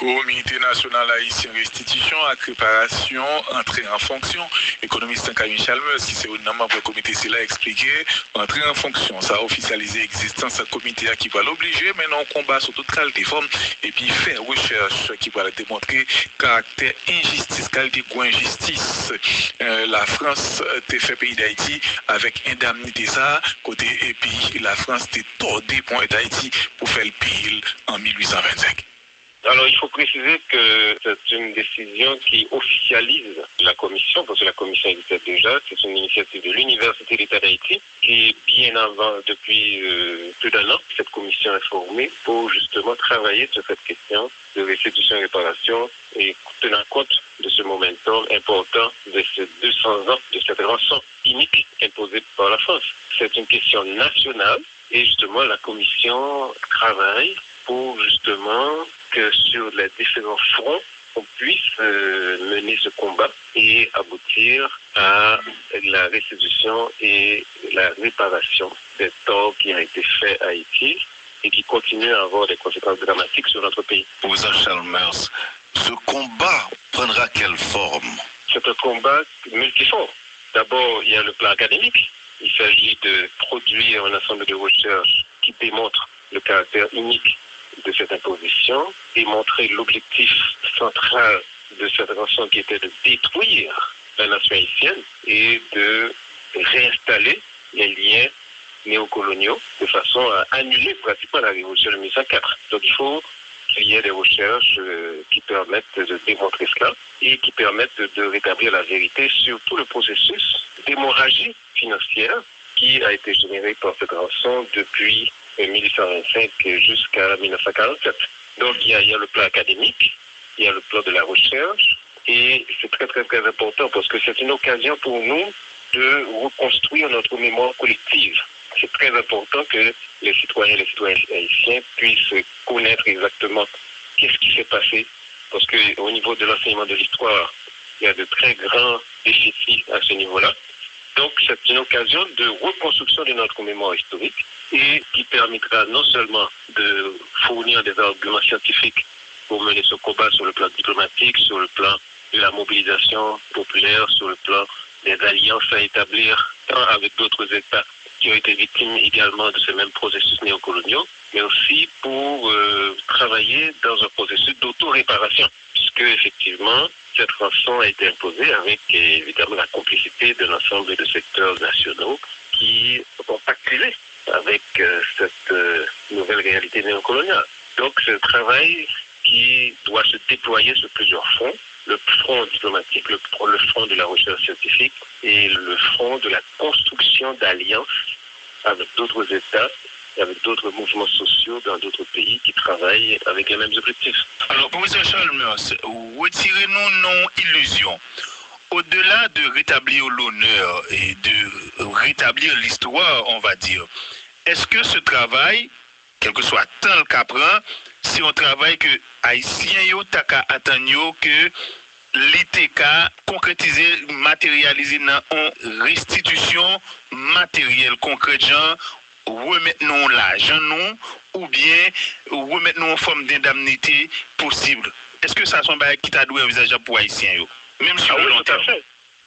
Comité national haïtien restitution à préparation, entrée en fonction. Économiste Camille Chalmers, qui c'est au nom du comité, c'est là expliqué, entrée en fonction, ça a officialisé l'existence d'un comité qui va l'obliger, mais non combat sur toute qualité forme, et puis faire recherche qui va démontrer caractère injustice, qualité ou injustice. La France te fait pays d'Haïti avec indemnité ça, côté, et puis la France te tordé pour d'Haïti pour faire le pile en 1825. Alors, il faut préciser que c'est une décision qui officialise la commission, parce que la commission existait déjà. C'est une initiative de l'Université d'État d'Haïti qui, bien avant, depuis plus d'un an, cette commission est formée pour justement travailler sur cette question de restitution et réparation et tenant compte de ce momentum important de ces 200 ans de cette rançon unique imposée par la France. C'est une question nationale et justement la commission travaille pour justement que sur les différents fronts, on puisse mener ce combat et aboutir à la restitution et la réparation des torts qui ont été faits à Haïti et qui continuent à avoir des conséquences dramatiques sur notre pays. Professeur Chalmers, ce combat prendra quelle forme? C'est un combat multiforme. D'abord, il y a le plan académique. Il s'agit de produire un ensemble de recherches qui démontrent le caractère unique de cette imposition, démontrer l'objectif central de cette rançon qui était de détruire la nation haïtienne et de réinstaller les liens néocoloniaux de façon à annuler pratiquement la révolution de 1904. Donc il faut qu'il y ait des recherches qui permettent de démontrer cela et qui permettent de rétablir la vérité sur tout le processus d'hémorragie financière qui a été généré par cette rançon depuis 1825 jusqu'à 1947. Donc il y a le plan académique, il y a le plan de la recherche et c'est très très très important parce que c'est une occasion pour nous de reconstruire notre mémoire collective. C'est très important que les citoyens et les citoyennes haïtiens puissent connaître exactement qu'est-ce qui s'est passé parce qu'au niveau de l'enseignement de l'histoire, il y a de très grands déficits à ce niveau-là. Donc c'est une occasion de reconstruction de notre mémoire historique et qui permettra non seulement de fournir des arguments scientifiques pour mener ce combat sur le plan diplomatique, sur le plan de la mobilisation populaire, sur le plan des alliances à établir tant avec d'autres États qui ont été victimes également de ce même processus néocoloniaux, mais aussi pour travailler dans un processus d'auto-réparation, puisque effectivement cette rançon a été imposée avec évidemment la complicité de l'ensemble de secteurs nationaux qui ont pactisé avec cette nouvelle réalité néocoloniale. Donc c'est un travail qui doit se déployer sur plusieurs fronts. Le front diplomatique, le front de la recherche scientifique et le front de la construction d'alliances avec d'autres États et avec d'autres mouvements sociaux dans d'autres pays qui travaillent avec les mêmes objectifs. Alors, professeur Chalmers, retirez-nous nos illusions. Au-delà de rétablir l'honneur et de rétablir l'histoire, on va dire, est-ce que ce travail, quel que soit tant le cas prend, c'est un travail que Haïtiens yo taka attendent que l'ITK concrétiser, matérialiser dans une restitution matérielle concrète, genre remettre nous l'argent nous ou bien remettre nous en forme d'indemnité possible. Est-ce que ça sont bail qui t'a doué envisageable pour Haïtiens yo, même sur le long terme?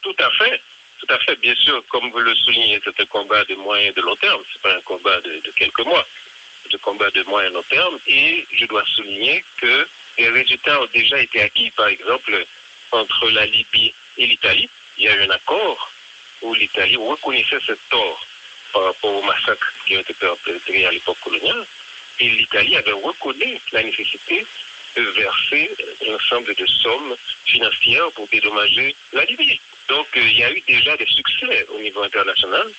Tout à fait, bien sûr, comme vous le soulignez, c'est un combat de moyen et de long terme, c'est pas un combat de quelques mois. De combat de moyen et long terme et je dois souligner que les résultats ont déjà été acquis. Par exemple, entre la Libye et l'Italie, il y a eu un accord où l'Italie reconnaissait ce tort par rapport aux massacres qui ont été perpétrés à l'époque coloniale et l'Italie avait reconnu la nécessité de verser un ensemble de sommes financières pour dédommager la Libye. Donc il y a eu déjà des succès au niveau international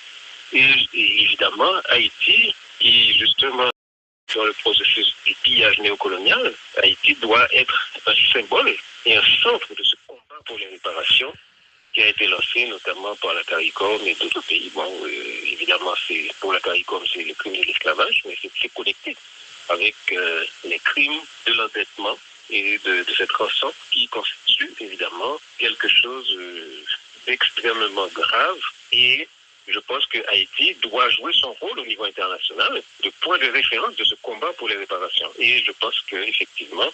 et évidemment Haïti qui justement dans le processus du pillage néocolonial, Haïti doit être un symbole et un centre de ce combat pour les réparations qui a été lancé notamment par la CARICOM et d'autres pays. Bon, évidemment, c'est pour la CARICOM, c'est le crime de l'esclavage, mais c'est connecté avec les crimes de l'endettement et de cette rançon qui constitue évidemment quelque chose d'extrêmement grave et je pense que Haïti doit jouer son rôle au niveau international de point de référence de ce combat pour les réparations. Et je pense qu'effectivement,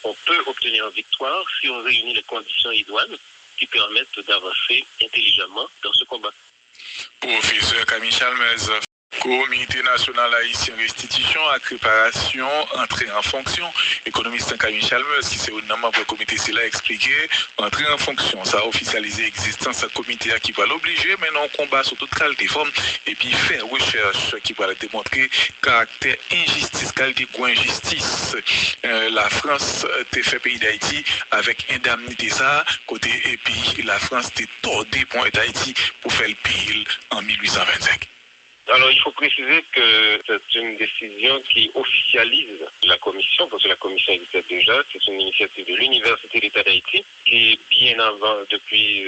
on peut obtenir une victoire si on réunit les conditions idoines qui permettent d'avancer intelligemment dans ce combat. Professeur Camille Chalmers, Comité national haïtien restitution et préparation, entrée en fonction. Économiste Camille Chalmers, qui c'est un membre du comité, c'est là expliqué, entrée en fonction, ça a officialisé l'existence d'un comité qui va l'obliger, maintenant on combat sur toute qualité forme et puis faire recherche qui va démontrer caractère injustice, qualité ou injustice. La France te fait pays d'Haïti avec indemnité ça, côté et puis la France te tordé pour d'Haïti pour faire le pile en 1825. Alors, il faut préciser que c'est une décision qui officialise la commission, parce que la commission existait déjà. C'est une initiative de l'Université d'État d'Haïti qui, bien avant, depuis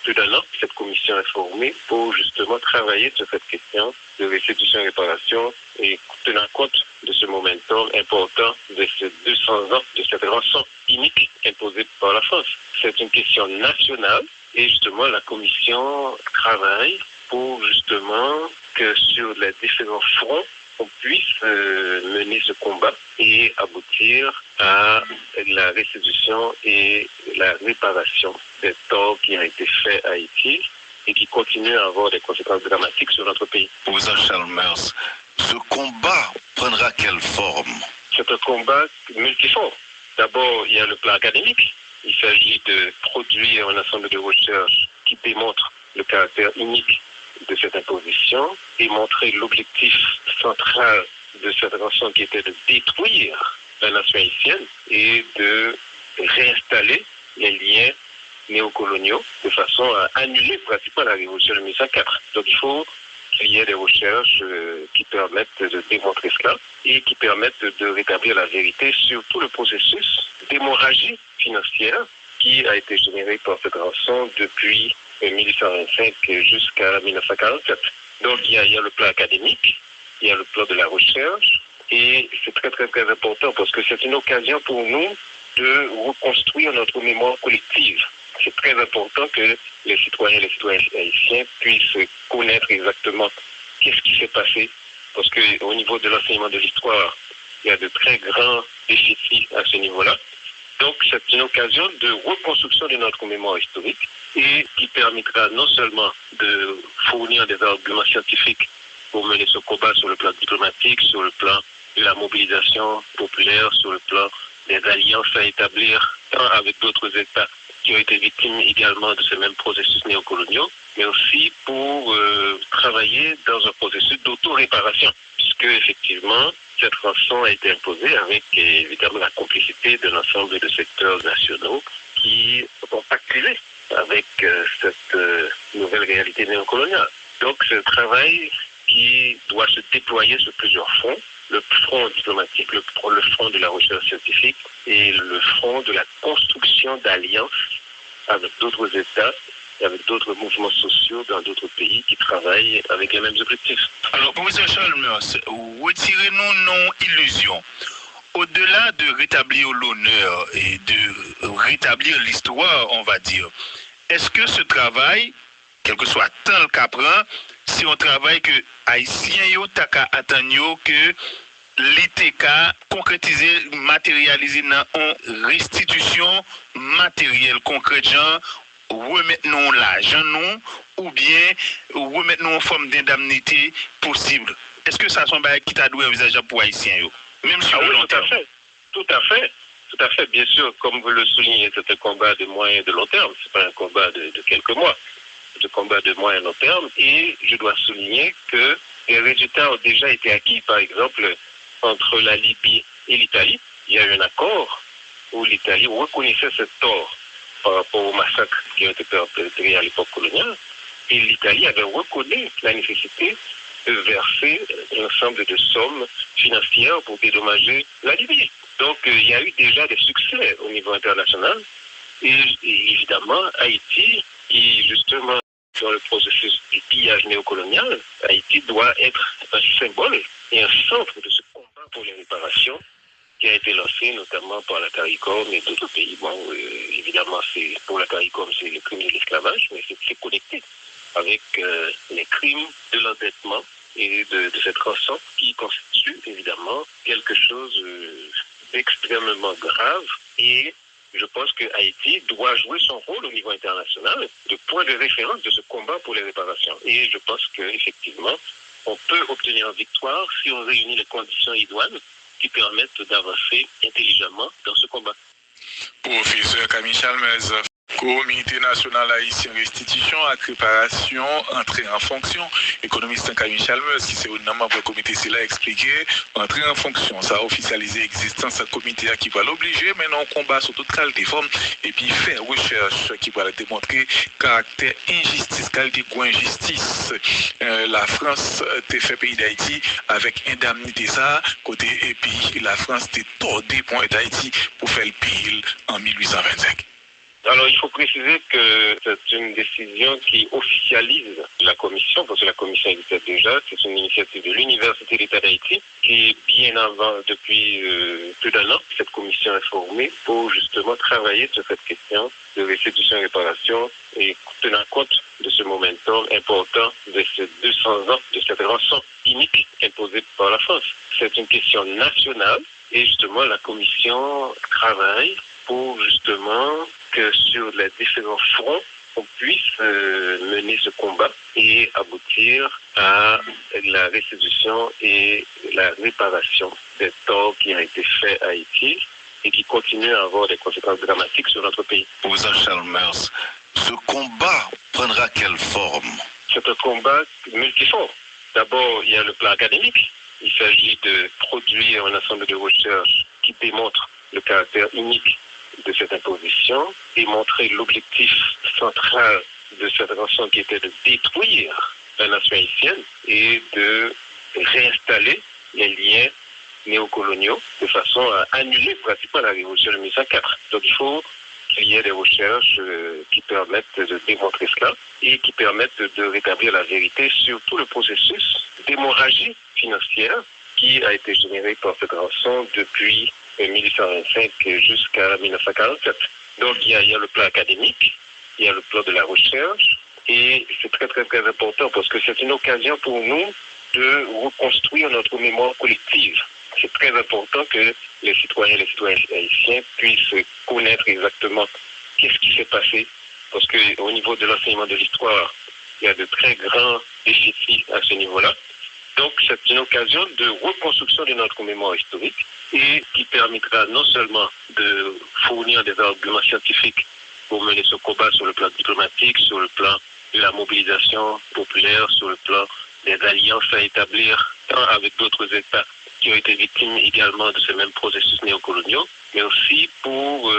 plus d'un an, cette commission est formée pour justement travailler sur cette question de restitution et réparation et tenir compte de ce momentum important de ces 200 ans de cette rançon unique imposée par la France. C'est une question nationale et justement la commission travaille pour justement que sur les différents fronts, on puisse mener ce combat et aboutir à la restitution et la réparation des torts qui ont été faits à Haïti et qui continuent à avoir des conséquences dramatiques sur notre pays. Professeur Chalmers, ce combat prendra quelle forme? C'est un combat multiforme. D'abord, il y a le plan académique. Il s'agit de produire un ensemble de recherches qui démontrent le caractère unique de cette imposition et montrer l'objectif central de cette rançon qui était de détruire la nation haïtienne et de réinstaller les liens néocoloniaux de façon à annuler pratiquement la révolution de 1904. Donc il faut qu'il y ait des recherches qui permettent de démontrer cela et qui permettent de rétablir la vérité sur tout le processus d'hémorragie financière qui a été généré par cette rançon depuis 1825 jusqu'à 1947. Donc il y a le plan académique, il y a le plan de la recherche et c'est très très très important parce que c'est une occasion pour nous de reconstruire notre mémoire collective. C'est très important que les citoyens et les citoyennes haïtiens puissent connaître exactement qu'est-ce qui s'est passé parce qu'au niveau de l'enseignement de l'histoire, il y a de très grands déficits à ce niveau-là. Donc c'est une occasion de reconstruction de notre mémoire historique et qui permettra non seulement de fournir des arguments scientifiques pour mener ce combat sur le plan diplomatique, sur le plan de la mobilisation populaire, sur le plan des alliances à établir tant avec d'autres États qui ont été victimes également de ce même processus néocolonial, mais aussi pour travailler dans un processus d'auto-réparation, puisque effectivement cette rançon a été imposée avec évidemment la complicité de l'ensemble de secteurs nationaux qui ont pactisé avec cette nouvelle réalité néocoloniale. Donc c'est un travail qui doit se déployer sur plusieurs fronts. Le front diplomatique, le front de la recherche scientifique et le front de la construction d'alliances avec d'autres États et avec d'autres mouvements sociaux dans d'autres pays qui travaillent avec les mêmes objectifs. Alors, professeur Chalmers, retirez-nous nos illusions. Au-delà de rétablir l'honneur et de rétablir l'histoire, on va dire, est-ce que ce travail, quel que soit le temps qu'apprend, si on travaille que Haïtiens yo taka attendre que l'ITK concrétiser, matérialiser dans une restitution matérielle concrète, genre remettre nous l'argent nous ou bien remettre nous en forme d'indemnité possible. Est-ce que ça sont bail qui t'a doué envisageable pour Haïtiens yo, même sur le long terme? Tout à fait, bien sûr, comme vous le soulignez, c'est un combat de moyen et de long terme, c'est pas un combat de quelques mois. De combat de moyen et long terme et je dois souligner que les résultats ont déjà été acquis. Par exemple, entre la Libye et l'Italie, il y a eu un accord où l'Italie reconnaissait ce tort par rapport aux massacres qui ont été perpétrés à l'époque coloniale et l'Italie avait reconnu la nécessité de verser un ensemble de sommes financières pour dédommager la Libye. Donc il y a eu déjà des succès au niveau international et évidemment Haïti qui justement dans le processus du pillage néocolonial, Haïti doit être un symbole et un centre de ce combat pour les réparations qui a été lancé notamment par la CARICOM et d'autres pays. Bon, évidemment, pour la CARICOM, c'est le crime de l'esclavage, mais c'est connecté avec les crimes de l'endettement et de cette rançon qui constitue évidemment quelque chose d'extrêmement grave Et je pense que Haïti doit jouer son rôle au niveau international de point de référence de ce combat pour les réparations. Et je pense qu'effectivement, on peut obtenir une victoire si on réunit les conditions idoines qui permettent d'avancer intelligemment dans ce combat. Professeur Camille Chalmers, Comité national haïtien restitution et réparation entrée en fonction. Économiste Camille Chalmers, qui c'est un membre du comité, c'est là expliqué, entrée en fonction, ça a officialisé l'existence de comité qui va l'obliger, maintenant on combat sur toute qualité forme et puis faire recherche qui va démontrer caractère injustice, qualité ou injustice. La France t'est fait pays d'Haïti avec indemnité ça, côté et puis la France t'est tordé pour d'Haïti pour faire le pile en 1825. Alors, il faut préciser que c'est une décision qui officialise la commission, parce que la commission existait déjà. C'est une initiative de l'Université d'État d'Haïti qui, bien avant, depuis plus d'un an, cette commission est formée pour justement travailler sur cette question de restitution et réparation et tenant compte de ce momentum important de ces 200 ans de cette rançon unique imposée par la France. C'est une question nationale et justement la commission travaille pour justement que sur les différents fronts, on puisse mener ce combat et aboutir à la restitution et la réparation des torts qui ont été faits à Haïti et qui continuent à avoir des conséquences dramatiques sur notre pays. Professeur Chalmers, ce combat prendra quelle forme? C'est un combat multiforme. D'abord, il y a le plan académique. Il s'agit de produire un ensemble de recherches qui démontrent le caractère unique de cette imposition et montrer l'objectif central de cette rançon qui était de détruire la nation haïtienne et de réinstaller les liens néocoloniaux de façon à annuler pratiquement la révolution de 1904. Donc il faut qu'il y ait des recherches qui permettent de démontrer cela et qui permettent de rétablir la vérité sur tout le processus d'hémorragie financière qui a été généré par cette rançon depuis 1825 jusqu'à 1947. Donc il y a le plan académique, il y a le plan de la recherche et c'est très très très important parce que c'est une occasion pour nous de reconstruire notre mémoire collective. C'est très important que les citoyens et les citoyennes haïtiens puissent connaître exactement qu'est-ce qui s'est passé parce qu'au niveau de l'enseignement de l'histoire, il y a de très grands déficits à ce niveau-là. Donc c'est une occasion de reconstruction de notre mémoire historique et qui permettra non seulement de fournir des arguments scientifiques pour mener ce combat sur le plan diplomatique, sur le plan de la mobilisation populaire, sur le plan des alliances à établir tant avec d'autres États qui ont été victimes également de ces mêmes processus néocoloniaux, mais aussi pour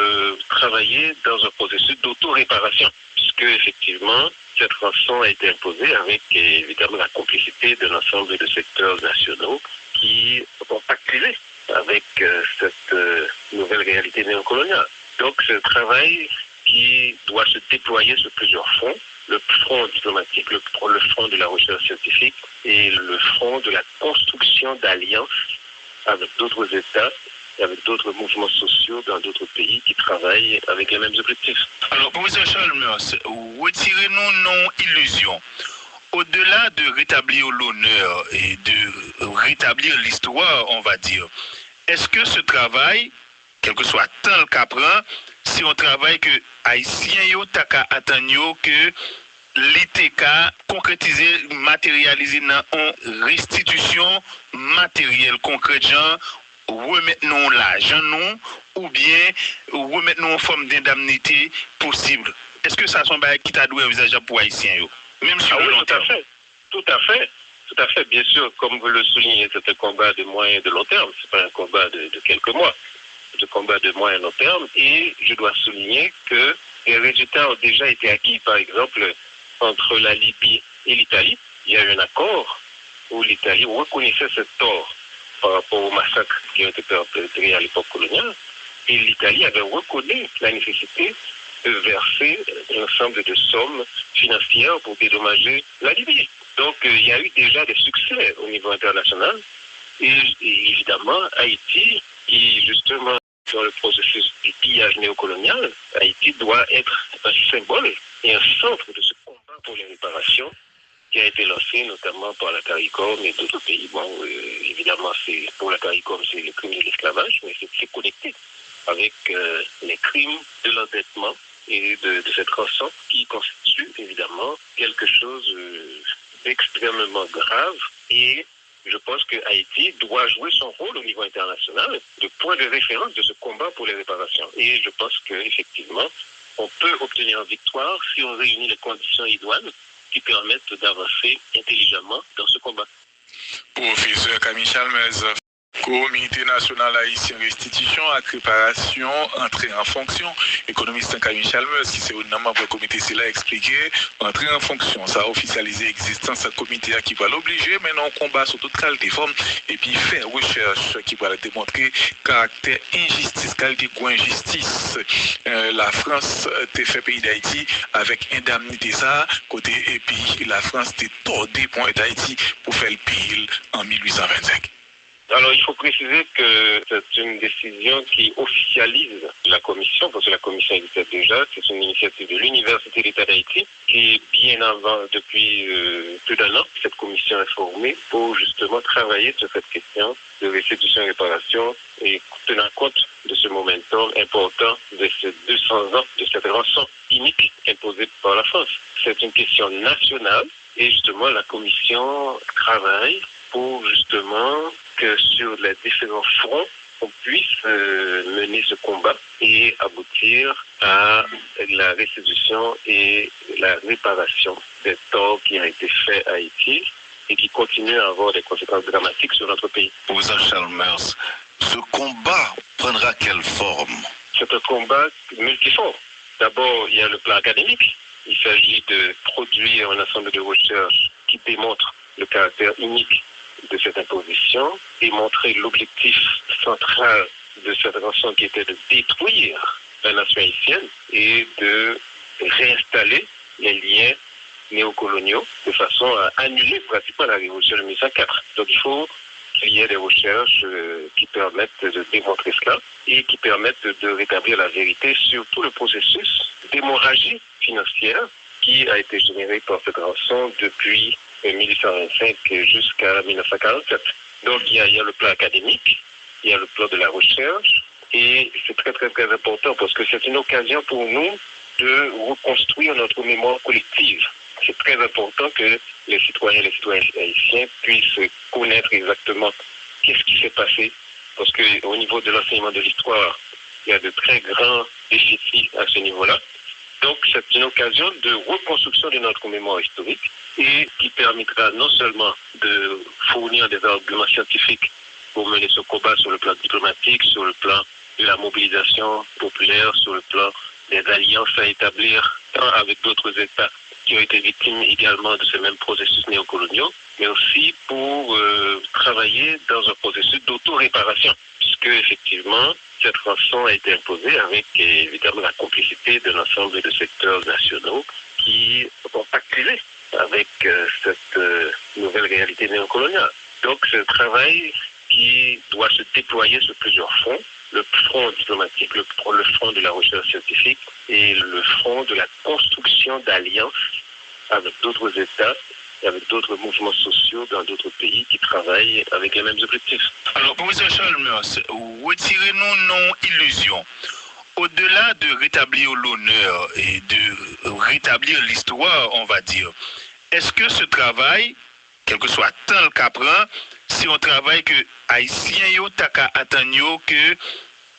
travailler dans un processus d'auto-réparation, puisque effectivement, cette rançon a été imposée avec évidemment la complicité de l'ensemble de secteurs nationaux qui ont pactisé avec cette nouvelle réalité néocoloniale. Donc c'est un travail qui doit se déployer sur plusieurs fronts, le front diplomatique, le front de la recherche scientifique et le front de la construction d'alliances avec d'autres États et avec d'autres mouvements sociaux dans d'autres pays qui travaillent avec les mêmes objectifs. Alors, professeur Chalmers, retirez-nous nos illusions. Au-delà de rétablir l'honneur et de rétablir l'histoire, on va dire, est-ce que ce travail, quel que soit le temps qu'apprend, si on travaille que Haïtiens yo taka attendre que l'ITK concrétiser, matérialiser dans une restitution matérielle concrète, genre remettre nous l'argent nous ou bien remettre nous en forme d'indemnité possible. Est-ce que ça sont bail qui t'a doué envisageable pour Haïtiens yo, même sur le long terme? Tout à fait, bien sûr, comme vous le soulignez, c'est un combat de moyen et de long terme, c'est pas un combat de quelques mois. De combat de moyen et long terme et je dois souligner que les résultats ont déjà été acquis. Par exemple, entre la Libye et l'Italie, il y a eu un accord où l'Italie reconnaissait ce tort par rapport aux massacres qui ont été perpétrés à l'époque coloniale et l'Italie avait reconnu la nécessité de verser un ensemble de sommes financières pour dédommager la Libye. Donc il y a eu déjà des succès au niveau international et évidemment Haïti qui justement dans le processus du pillage néocolonial, Haïti doit être un symbole et un centre de ce combat pour les réparations qui a été lancé notamment par la CARICOM et d'autres pays. Bon, évidemment, pour la CARICOM, c'est le crime de l'esclavage, mais c'est connecté. avec les crimes de l'endettement et de cette rançon qui constitue évidemment quelque chose d'extrêmement grave. Et je pense que Haïti doit jouer son rôle au niveau international de point de référence de ce combat pour les réparations. Et je pense qu'effectivement, on peut obtenir une victoire si on réunit les conditions idoines qui permettent d'avancer intelligemment dans ce combat. Professeur Camille Chalmers, Comité national haïtien restitution et réparation entrée en fonction. Économiste Camille Chalmers, qui c'est au nom du comité, c'est là expliqué, entrée en fonction, ça a officialisé l'existence d'un comité qui va l'obliger, mais non combat sur toute qualité forme, et puis faire recherche qui va démontrer caractère injustice, qualité ou injustice. La France a fait pays d'Haïti avec indemnité ça, côté, et puis la France a tordé point d'Haïti pour faire le pile en 1825. Alors, il faut préciser que c'est une décision qui officialise la commission, parce que la commission existait déjà. C'est une initiative de l'Université d'État d'Haïti qui, bien avant, depuis plus d'un an, cette commission est formée pour justement travailler sur cette question de restitution et réparation et tenir compte de ce momentum important de ces 200 ans de cette rançon unique imposée par la France. C'est une question nationale et justement la commission travaille pour justement que sur les différents fronts, on puisse mener ce combat et aboutir à la restitution et la réparation des torts qui ont été faits à Haïti et qui continuent à avoir des conséquences dramatiques sur notre pays. Professeur Chalmers, ce combat prendra quelle forme? C'est un combat multiforme. D'abord, il y a le plan académique. Il s'agit de produire un ensemble de recherches qui démontrent le caractère unique de cette imposition et montrer l'objectif central de cette rançon qui était de détruire la nation haïtienne et de réinstaller les liens néocoloniaux de façon à annuler pratiquement la révolution de 1904. Donc il faut qu'il y ait des recherches qui permettent de démontrer cela et qui permettent de rétablir la vérité sur tout le processus d'hémorragie financière qui a été généré par cette rançon depuis 1825 jusqu'à 1947. Donc il y a le plan académique, il y a le plan de la recherche et c'est très très très important parce que c'est une occasion pour nous de reconstruire notre mémoire collective. C'est très important que les citoyens et les citoyennes haïtiens puissent connaître exactement qu'est-ce qui s'est passé parce qu'au niveau de l'enseignement de l'histoire, il y a de très grands déficits à ce niveau-là. Donc c'est une occasion de reconstruction de notre mémoire historique et qui permettra non seulement de fournir des arguments scientifiques pour mener ce combat sur le plan diplomatique, sur le plan de la mobilisation populaire, sur le plan des alliances à établir tant avec d'autres États qui ont été victimes également de ce même processus néocoloniaux, mais aussi pour travailler dans un processus d'auto-réparation, puisque effectivement, cette rançon a été imposée avec évidemment la complicité de l'ensemble de secteurs nationaux qui ont pactisé avec cette nouvelle réalité néocoloniale. Donc c'est un travail qui doit se déployer sur plusieurs fronts. Le front diplomatique, le front de la recherche scientifique et le front de la construction d'alliances avec d'autres États et avec d'autres mouvements sociaux dans d'autres pays qui travaillent avec les mêmes objectifs. Alors, professeur Chalmers, retirez-nous nos illusions. Au-delà de rétablir l'honneur et de rétablir l'histoire, on va dire, est-ce que ce travail, quel que soit le temps qu'apprend, si on travaille que Haïtiens yo taka attendre que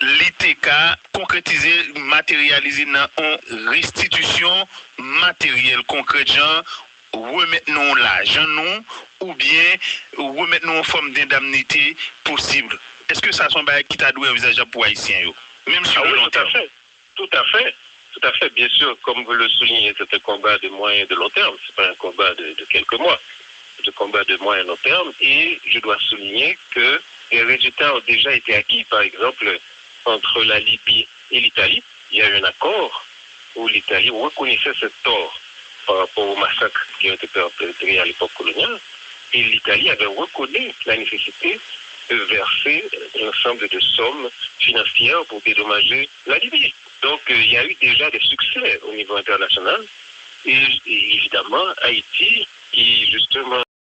l'ITK concrétiser, matérialiser dans une restitution matérielle concrète, genre remettre nous l'argent nous ou bien remettre nous en forme d'indemnité possible. Est-ce que ça sont qui t'a doué envisageable pour Haïtiens yo, même sur le long terme? Tout à fait, bien sûr, comme vous le soulignez, c'est un combat de moyen et de long terme, c'est pas un combat de quelques mois. De combat de moyen et long terme et je dois souligner que les résultats ont déjà été acquis. Par exemple, entre la Libye et l'Italie, il y a eu un accord où l'Italie reconnaissait ce tort par rapport aux massacres qui ont été perpétrés à l'époque coloniale et l'Italie avait reconnu la nécessité de verser un ensemble de sommes financières pour dédommager la Libye. Donc il y a eu déjà des succès au niveau international et évidemment Haïti qui justement